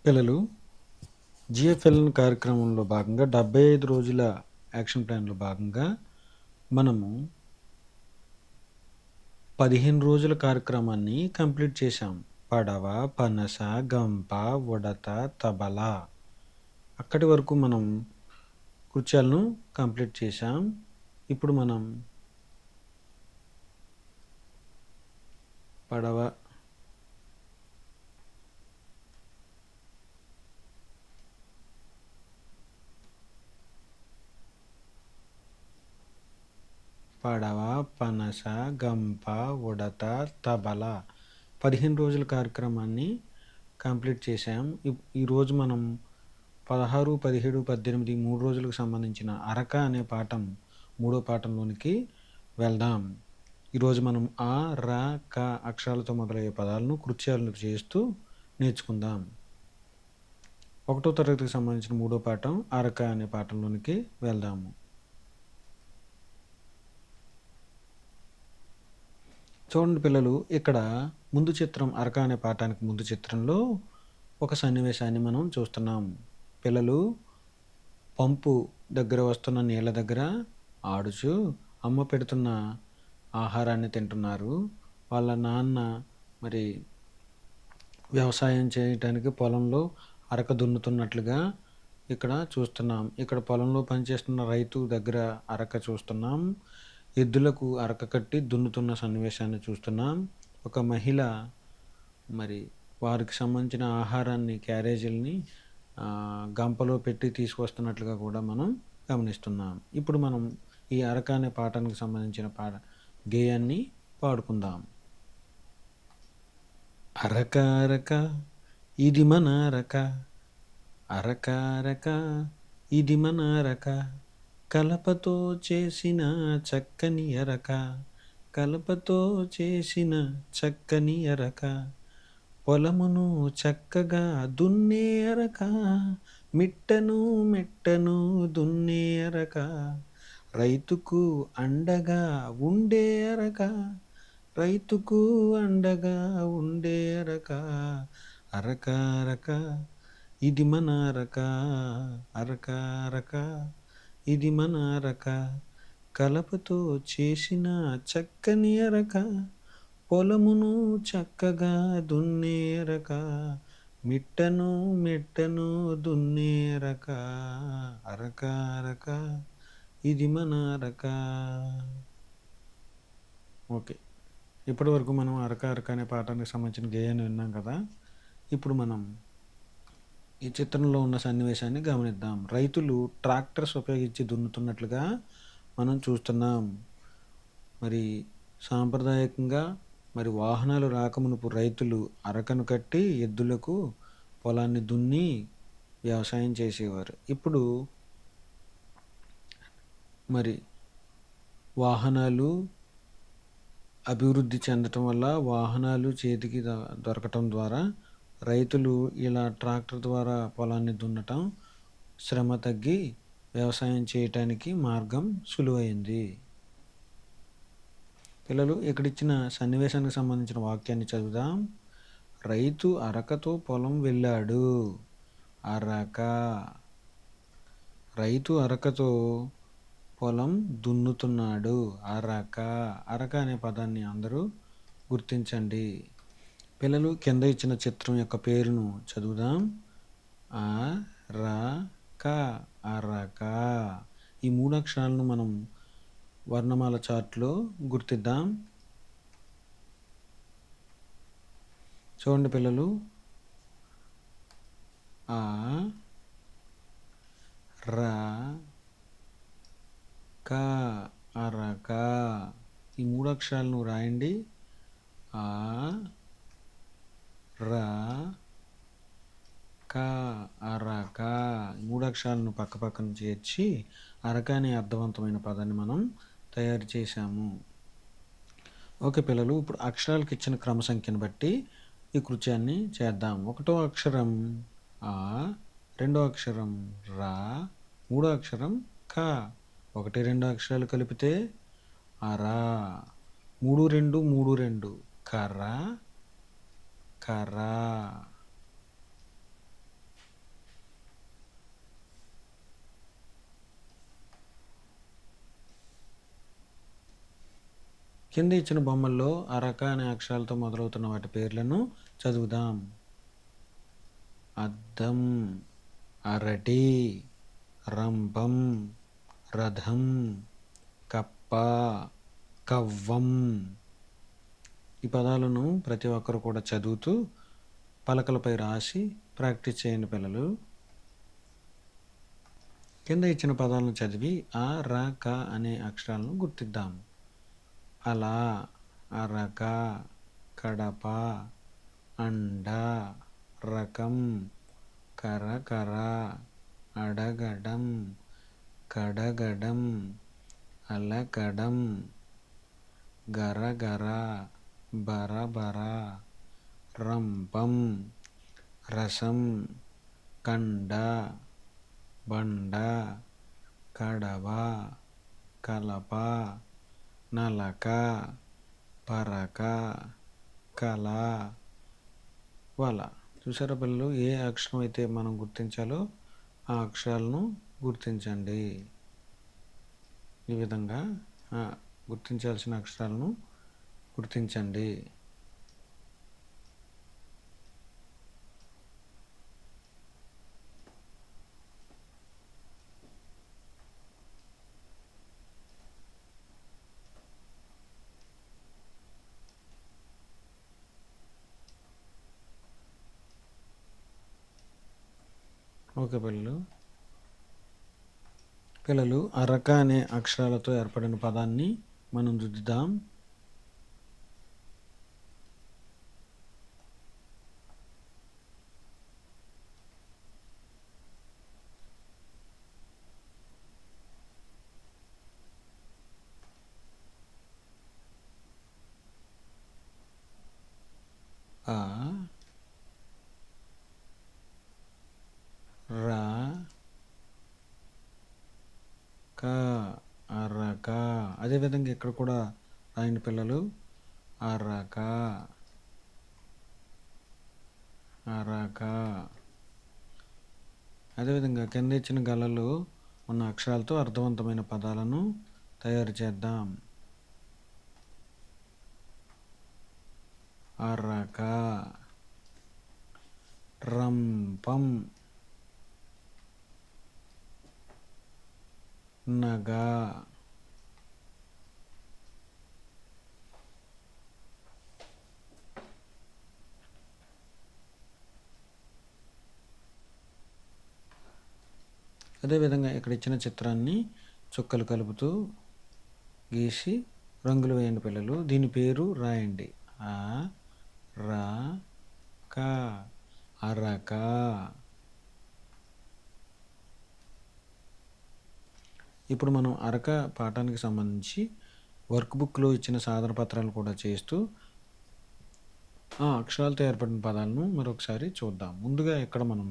పిల్లలు జిఎఫ్ఎల్ కార్యక్రమంలో భాగంగా 75 రోజుల యాక్షన్ ప్లాన్‌లో భాగంగా మనము 15 రోజుల కార్యక్రమాన్ని కంప్లీట్ చేశాం. పడవ, పనస, గంప, ఉడత, తబల. అక్కడి వరకు మనం కృత్యాలను కంప్లీట్ చేశాం. ఇప్పుడు మనం పడవ పడవ, పనస, గంప, ఉడత, తబల 15 రోజుల కార్యక్రమాన్ని కంప్లీట్ చేశాం. ఈరోజు మనం 16, 17, 18 3 రోజులకు సంబంధించిన అరక అనే పాఠం 3వ పాఠంలోనికి వెళ్దాం. ఈరోజు మనం ఆ, ర, క అక్షరాలతో మొదలయ్యే పదాలను కృత్యాలు చేస్తూ నేర్చుకుందాం. 1వ తరగతికి సంబంధించిన 3వ పాఠం అరక అనే పాఠంలోనికి వెళ్దాము. చూడండి పిల్లలు, ఇక్కడ ముందు చిత్రం అరక అనే పాఠానికి ముందు చిత్రంలో ఒక సన్నివేశాన్ని మనం చూస్తున్నాం. పిల్లలు పంపు దగ్గర వస్తున్న నీళ్ళ దగ్గర ఆడుచు అమ్మ పెడుతున్న ఆహారాన్ని తింటున్నారు. వాళ్ళ నాన్న మరి వ్యవసాయం చేయటానికి పొలంలో అరక దున్నుతున్నట్లుగా ఇక్కడ చూస్తున్నాం. ఇక్కడ పొలంలో పనిచేస్తున్న రైతు దగ్గర అరక చూస్తున్నాం. ఎద్దులకు అరక కట్టి దున్నుతున్న సన్నివేశాన్ని చూస్తున్నాం. ఒక మహిళ మరి వారికి సంబంధించిన ఆహారాన్ని, క్యారేజీలని గంపలో పెట్టి తీసుకొస్తున్నట్లుగా కూడా మనం గమనిస్తున్నాం. ఇప్పుడు మనం ఈ అరక అనే పాఠానికి సంబంధించిన గేయాన్ని పాడుకుందాం. అరక అరక ఇది మన అరక, అరక అరక ఇది మన అరక, కలపతో చేసిన చక్కని అరక, కలపతో చేసిన చక్కని అరక, పొలమును చక్కగా దున్నే అరక, మిట్టను మెట్టను దున్నే అరక, రైతుకు అండగా ఉండే అరక, రైతుకు అండగా ఉండే అరక, అరక అరక ఇది మన అరక, అరక అరక ఇది మన అరక, కలపతో చేసిన చక్కని అరక, పొలమును చక్కగా దున్నే అరక, మిట్టను మెట్టను దున్నే అరక, అరక అరక ఇది మన అరక. ఓకే, ఇప్పటి వరకు మనం అరక అరక అనే పాఠానికి సంబంధించిన గేయాన్ని విన్నాం కదా. ఇప్పుడు మనం ఈ చిత్రంలో ఉన్న సన్నివేశాన్ని గమనిద్దాం. రైతులు ట్రాక్టర్స్ ఉపయోగించి దున్నుతున్నట్లుగా మనం చూస్తున్నాం. మరి సాంప్రదాయకంగా మరి వాహనాలు రాకమునుపు రైతులు అరకను కట్టి ఎద్దులకు పొలాన్ని దున్ని వ్యవసాయం చేసేవారు. ఇప్పుడు మరి వాహనాలు అభివృద్ధి చెందటం వల్ల, వాహనాలు చేతికి దొరకటం ద్వారా రైతులు ఇలా ట్రాక్టర్ ద్వారా పొలాన్ని దున్నటం, శ్రమ తగ్గి వ్యవసాయం చేయటానికి మార్గం సులువైంది. పిల్లలు ఇక్కడ ఇచ్చిన సన్నివేశానికి సంబంధించిన వాక్యాన్ని చదువుదాం. రైతు అరకతో పొలం వెళ్ళాడు. అరక, రైతు అరకతో పొలం దున్నుతున్నాడు. అరక, అరక అనే పదాన్ని అందరూ గుర్తించండి. పిల్లలు కింద ఇచ్చిన చిత్రం యొక్క పేరును చదువుదాం. అరక, అరక. ఈ 3 అక్షరాలను మనం వర్ణమాల చార్ట్లో గుర్తిద్దాం. చూడండి పిల్లలు, ఆ, ర, క, అరక. ఈ 3 అక్షరాలను రాయండి. ఆ, ర, క, అరక. 3 అక్షరాలను పక్క పక్కన చేర్చి అరక అనే అర్థవంతమైన పదాన్ని మనం తయారు చేశాము. ఓకే పిల్లలు, ఇప్పుడు అక్షరాలకు ఇచ్చిన క్రమ సంఖ్యను బట్టి ఈ కృత్యాన్ని చేద్దాం. 1వ అక్షరం ఆ, 2వ అక్షరం రా, 3వ అక్షరం క. 1, 2 అక్షరాలు కలిపితే అరా. 3, 2, 3, 2 కర్ర, కర్ర. కింద ఇచ్చిన బొమ్మల్లో అరక అనే అక్షరాలతో మొదలవుతున్న వాటి పేర్లను చదువుదాం. అద్దం, అరటి, రంపం, రథం, కప్ప, కవ్వం. ఈ పదాలను ప్రతి ఒక్కరు కూడా చదువుతూ పలకలపై రాసి ప్రాక్టీస్ చేయండి పిల్లలు. కింద ఇచ్చిన పదాలను చదివి ఆ, ర, క అనే అక్షరాలను గుర్తిద్దాం. అలా, అరక, కడప, అండ, రకం, కరకర, అడగడం, కడగడం, అలకడం, గరగర, బరబర, రంపం, రసం, కండ, బండ, కడవ, కలప, నలక, పరక, కల, వల. చూసారా పిల్లలు, ఏ అక్షరం అయితే మనం గుర్తించాలో ఆ అక్షరాలను గుర్తించండి. ఈ విధంగా గుర్తించాల్సిన అక్షరాలను గుర్తించండి. ఓకే పిల్లలు అరక అనే అక్షరాలతో ఏర్పడిన పదాన్ని మనం దిద్దుదాం. ఆ, రా, క, అరక. అదేవిధంగా ఇక్కడ కూడా రాయండి పిల్లలు. అరక, అరక. అదేవిధంగా కింద ఇచ్చిన గలలో ఉన్న అక్షరాలతో అర్థవంతమైన పదాలను తయారు చేద్దాం. అరక, రంపం, నగ, అదేవిధంగా ఇక్కడ ఇచ్చిన చిత్రాన్ని చుక్కలు కలుపుతూ గీసి రంగులు వేయండి పిల్లలు. దీని పేరు రాయండి. ఆ, రా, క, అరక. ఇప్పుడు మనం అరక పాఠానికి సంబంధించి వర్క్ బుక్లో ఇచ్చిన సాధన పత్రాలు కూడా చేస్తూ ఆ అక్షరాలతో ఏర్పడిన పదాలను మరొకసారి చూద్దాం. ముందుగా ఇక్కడ మనం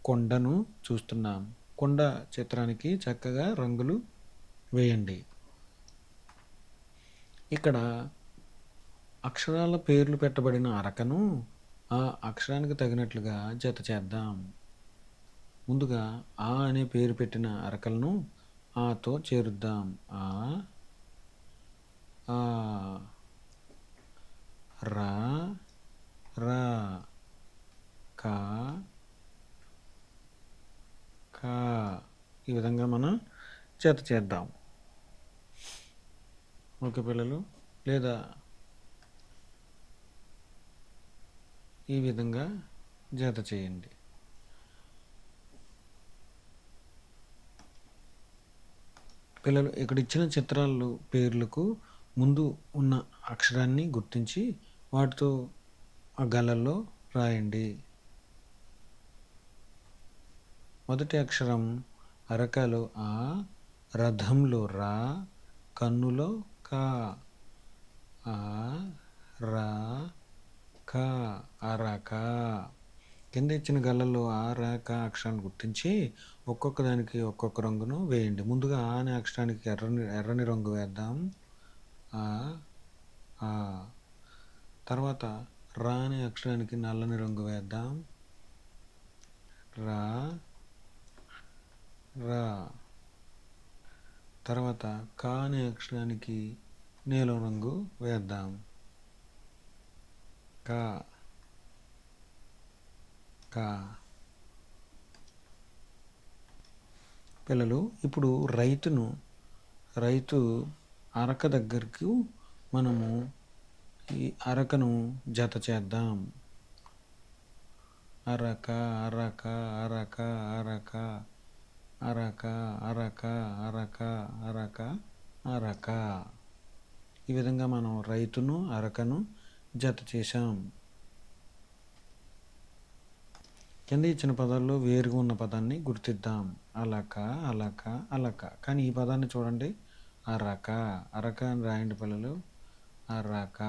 కొండను చూస్తున్నాం. కొండ చిత్రానికి చక్కగా రంగులు వేయండి. ఇక్కడ అక్షరాల పేర్లు పెట్టబడిన అరకను ఆ అక్షరానికి తగినట్లుగా జత చేద్దాం. ముందుగా ఆ అనే పేరు పెట్టిన అరకలను ఆతో చేరుద్దాం. ఆ, రా, రా, కా, కా. ఈ విధంగా మనం జత చేద్దాం. ఓకే పిల్లలు, లేదా ఈ విధంగా జత చేయండి. పిల్లలు ఇక్కడ ఇచ్చిన చిత్రాలు పేర్లకు ముందు ఉన్న అక్షరాన్ని గుర్తించి వాటితో ఆ గళ్ళల్లో రాయండి. మొదటి అక్షరం అరకలో ఆ, రథంలో రా, కన్నులో కా. ఆ, రా, క, అరక. కింద ఇచ్చిన గళ్ళల్లో ఆ, రా, క అక్షరాన్ని గుర్తించి ఒక్కొక్క దానికి ఒక్కొక్క రంగును వేయండి. ముందుగా ఆ అనే అక్షరానికి ఎర్రని రంగు వేద్దాం. ఆ. తర్వాత రా అనే అక్షరానికి నల్లని రంగు వేద్దాం. రా, రా. తర్వాత కా అనే అక్షరానికి నీలం రంగు వేద్దాం. కా కా పిల్లలు ఇప్పుడు రైతు అరక దగ్గరకు మనము ఈ అరకను జత చేద్దాం. అరక అరక అరక అరక అరక అరక అరక అరక అరక. ఈ విధంగా మనం రైతును అరకను జత చేశాం. కింద ఇచ్చిన పదాల్లో వేరుగా ఉన్న పదాన్ని గుర్తిద్దాం. అలక అలక అలక. కానీ ఈ పదాన్ని చూడండి, అరక అరక అని రాయండి పిల్లలు. అరక.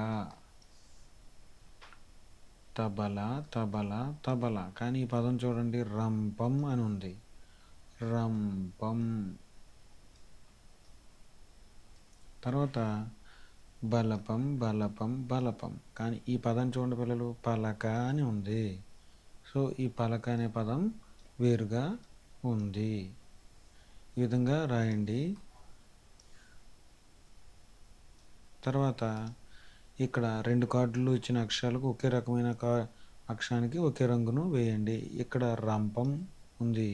తబల తబల తబల. కానీ ఈ పదం చూడండి, రంపం అని ఉంది. రంపం. తర్వాత బలపం బలపం బలపం. కానీ ఈ పదం చూడండి పిల్లలు, పలక అని ఉంది. సో ఈ పలక అనే పదం వేరుగా ఉంది. ఈ విధంగా రాయండి. తర్వాత ఇక్కడ 2 కార్డులు ఇచ్చిన అక్షరాలకు ఒకే రకమైన అక్షరానికి ఒకే రంగును వేయండి. ఇక్కడ రంపం ఉంది,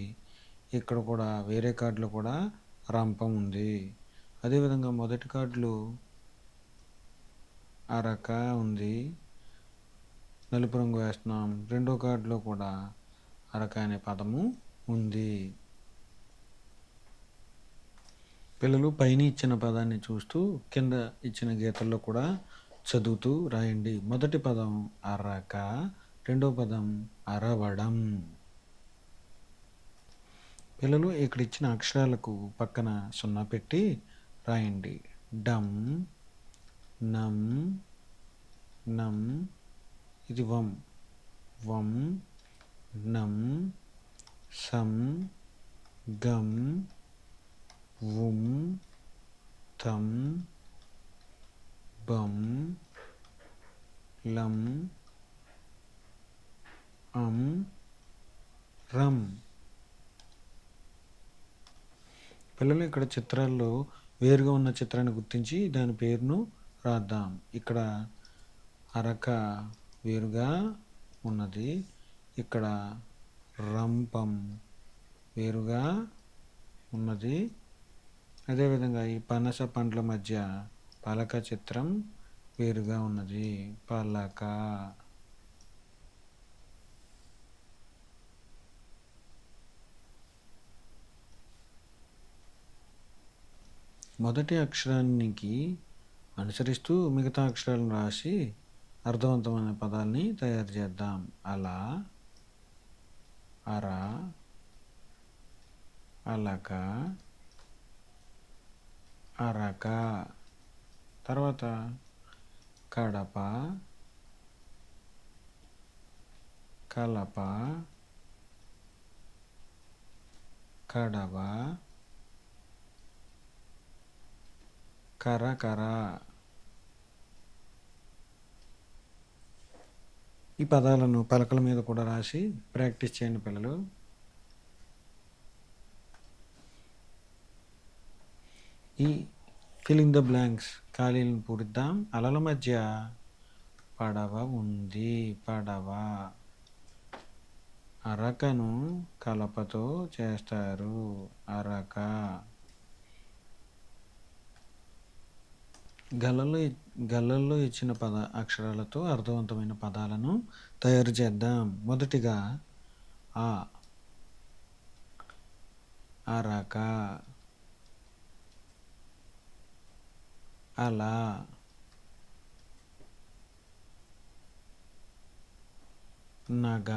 ఇక్కడ కూడా వేరే కార్డులో కూడా రంపం ఉంది. అదేవిధంగా మొదటి కార్డులో అరక ఉంది, నలుపు రంగు వేస్తున్నాం. రెండో కార్డులో కూడా అరక అనే పదము ఉంది. పిల్లలు పైన ఇచ్చిన పదాన్ని చూస్తూ కింద ఇచ్చిన గీతల్లో కూడా చదువుతూ రాయండి. మొదటి పదం అరక, రెండో పదం అరవడం. పిల్లలు ఇక్కడ ఇచ్చిన అక్షరాలకు పక్కన 0 పెట్టి రాయండి. డం, నం, నం, ఇది వం, వం, నం, సం, గం, వుం, తం, బం, లం, అం, రం. పిల్లలు ఇక్కడ చిత్రాల్లో వేరుగా ఉన్న చిత్రాన్ని గుర్తించి దాని పేరును రాద్దాం. ఇక్కడ అరక వేరుగా ఉన్నది, ఇక్కడ రంపం వేరుగా ఉన్నది. అదేవిధంగా ఈ పనస పండ్ల మధ్య పలక చిత్రం వేరుగా ఉన్నది, పలక. మొదటి అక్షరానికి అనుసరిస్తూ మిగతా అక్షరాలను రాసి అర్థవంతమైన పదాలని తయారు చేద్దాం. అలా, అర, అలక, అరక. తర్వాత కడప, కలప, కడవ, కరకర. ఈ పదాలను పలకల మీద కూడా రాసి ప్రాక్టీస్ చేయండి పిల్లలు. ఈ ఫిల్లింగ్ ద బ్లాంక్స్ ఖాళీలను పూరిద్దాం. అలల మధ్య పడవ ఉంది, పడవ. అరకను కలపతో చేస్తారు, అరక. గళ్ళల్లో ఇచ్చిన అక్షరాలతో అర్థవంతమైన పదాలను తయారు చేద్దాం. మొదటిగా ఆ, అరక, అలా, నగ,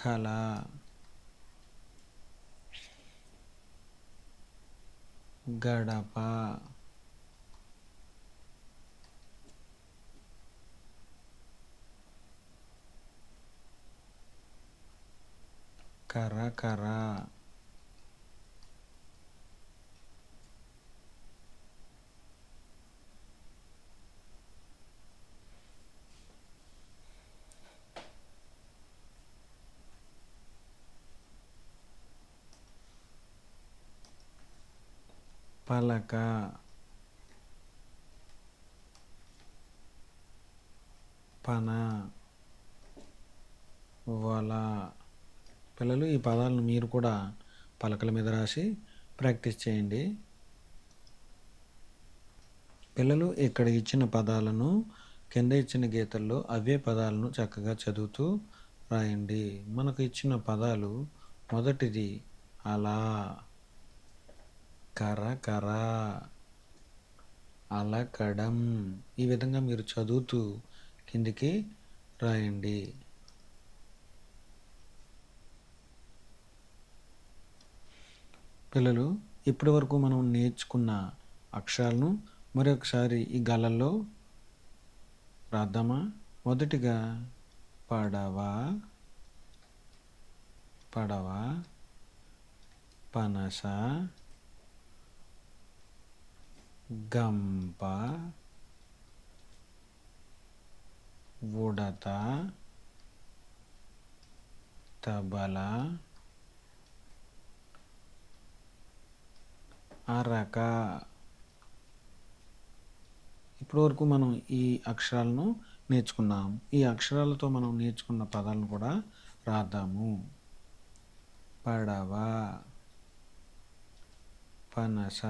కళ, గడప, కరకర. పలక, పన, వల. పిల్లలు ఈ పదాలను మీరు కూడా పలకల మీద రాసి ప్రాక్టీస్ చేయండి. పిల్లలు ఇక్కడ ఇచ్చిన పదాలను కింద ఇచ్చిన గీతల్లో అవే పదాలను చక్కగా చదువుతూ రాయండి. మనకు ఇచ్చిన పదాలు మొదటిది అలా, కర, అలకడం. ఈ విధంగా మీరు చదువుతూ కిందికి రాయండి. పిల్లలు ఇప్పటి వరకు మనం నేర్చుకున్న అక్షరాలను మరొకసారి ఈ గళ్ళల్లో రాద్దామా? మొదటిగా పడవ, పనస, గంప, ఉడత, తబల, అరక. ఇప్పటి వరకు మనం ఈ అక్షరాలను నేర్చుకున్నాం. ఈ అక్షరాలతో మనం నేర్చుకున్న పదాలను కూడా రాద్దాము. పడవ, పనస,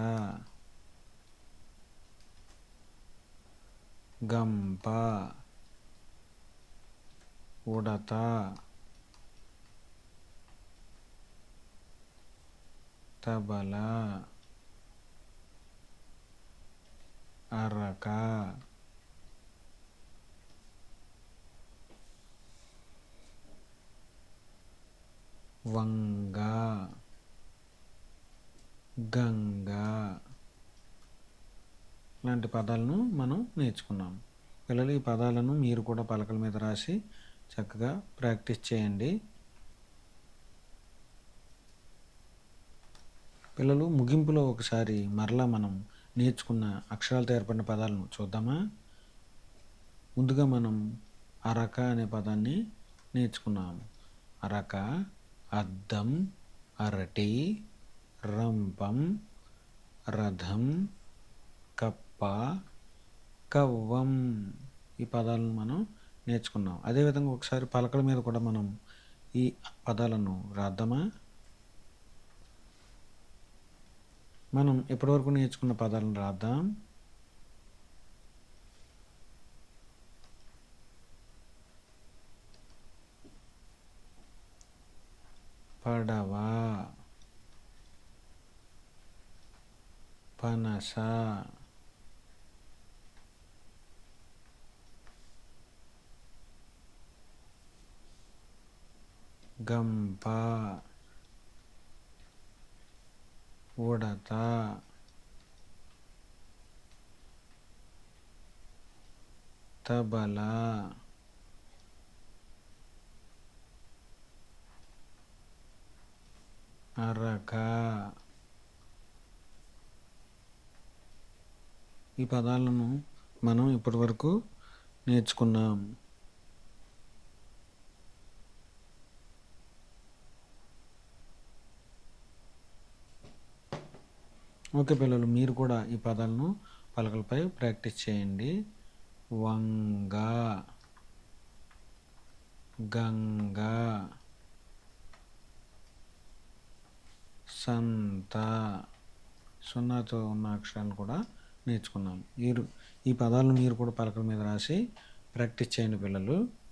గంప, ఉడత, తబల, అరక. వంగ, గంగ లాంటి పదాలను మనం నేర్చుకున్నాం. పిల్లలు ఈ పదాలను మీరు కూడా పలకల మీద రాసి చక్కగా ప్రాక్టీస్ చేయండి. పిల్లలు ముగింపులో ఒకసారి మరలా మనం నేర్చుకున్న అక్షరాలతో ఏర్పడిన పదాలను చూద్దామా? ముందుగా మనం అరక అనే పదాన్ని నేర్చుకున్నాము. అరక, అద్దం, అరటి, రంపం, రథం, కప్ప, కవ్వం. ఈ పదాలను మనం నేర్చుకున్నాం. అదేవిధంగా ఒకసారి పలకల మీద కూడా మనం ఈ పదాలను రాద్దామా? మనం ఇప్పటివరకు నేర్చుకున్న పదాలను రాద్దాం. పడవ, పనస, గంప, ఉడత, తబల, అరక. ఈ పదాలను మనం ఇప్పటివరకు నేర్చుకున్నాం. ఓకే పిల్లలు, మీరు కూడా ఈ పదాలను పలకలపై ప్రాక్టీస్ చేయండి. వంగ, గంగ, సంత. సున్నాతో ఉన్న అక్షరాలను కూడా నేర్చుకున్నాం. ఈ పదాలను మీరు కూడా పలకల మీద రాసి ప్రాక్టీస్ చేయండి పిల్లలు.